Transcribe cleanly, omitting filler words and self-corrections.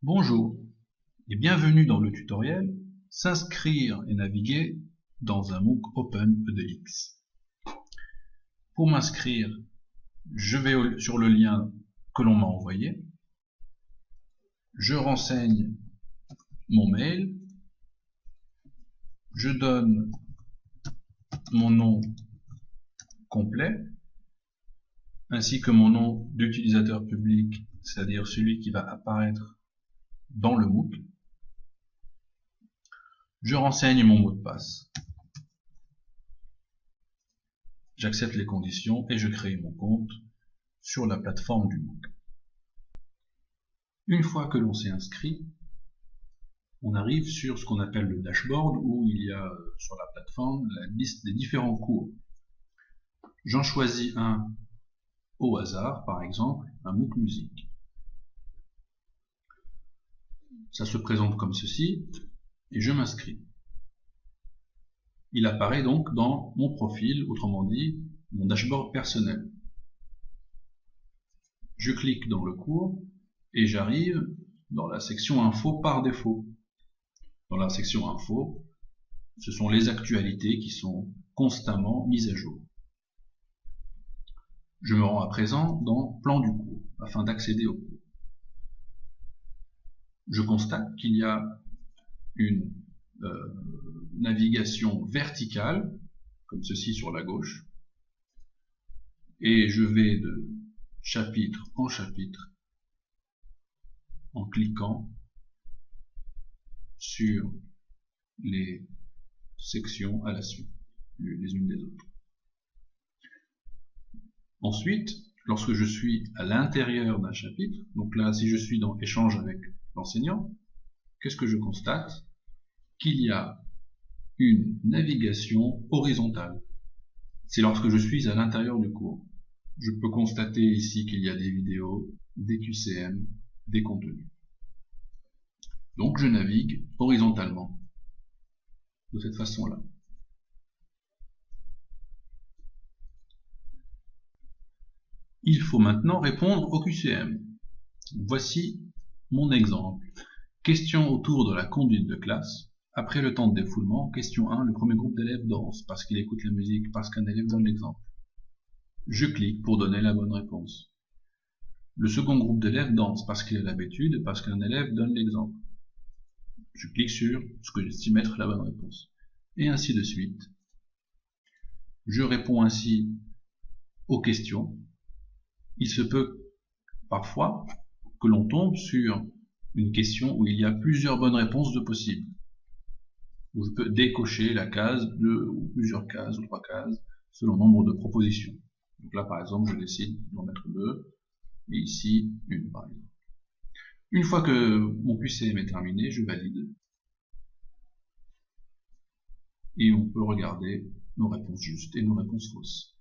Bonjour et bienvenue dans le tutoriel S'inscrire et naviguer dans un MOOC OpenEDX. Pour m'inscrire, je vais sur le lien que l'on m'a envoyé, je renseigne mon mail, je donne mon nom complet ainsi que mon nom d'utilisateur public, c'est-à-dire celui qui va apparaître dans le MOOC. Je renseigne mon mot de passe. J'accepte les conditions et je crée mon compte sur la plateforme du MOOC. Une fois que l'on s'est inscrit, on arrive sur ce qu'on appelle le dashboard où il y a sur la plateforme la liste des différents cours. J'en choisis un au hasard, par exemple un MOOC musique. Ça se présente comme ceci et je m'inscris. Il apparaît donc dans mon profil, autrement dit mon dashboard personnel. Je clique dans le cours et j'arrive dans la section info par défaut. Dans la section info, ce sont les actualités qui sont constamment mises à jour. Je me rends à présent dans plan du cours afin d'accéder au cours. Je constate qu'il y a une navigation verticale, comme ceci sur la gauche, et je vais de chapitre en chapitre en cliquant sur les sections à la suite, les unes des autres. Ensuite, lorsque je suis à l'intérieur d'un chapitre, donc là si je suis dans échange avec l'enseignant, qu'est-ce que je constate? Qu'il y a une navigation horizontale. C'est lorsque je suis à l'intérieur du cours. Je peux constater ici qu'il y a des vidéos, des QCM, des contenus. Donc je navigue horizontalement, de cette façon-là. Il faut maintenant répondre au QCM. Voici mon exemple. Question autour de la conduite de classe. Après le temps de défoulement, question 1, le premier groupe d'élèves danse parce qu'il écoute la musique, parce qu'un élève donne l'exemple. Je clique pour donner la bonne réponse. Le second groupe d'élèves danse parce qu'il a l'habitude, parce qu'un élève donne l'exemple. Je clique sur ce que j'estime être la bonne réponse. Et ainsi de suite. Je réponds ainsi aux questions. Il se peut parfois que l'on tombe sur une question où il y a plusieurs bonnes réponses de possibles, où je peux décocher la case, ou plusieurs cases, ou 3 cases, selon le nombre de propositions. Donc là, par exemple, je décide d'en mettre 2, et ici, 1, par exemple. Une fois que mon QCM est terminé, je valide. Et on peut regarder nos réponses justes et nos réponses fausses.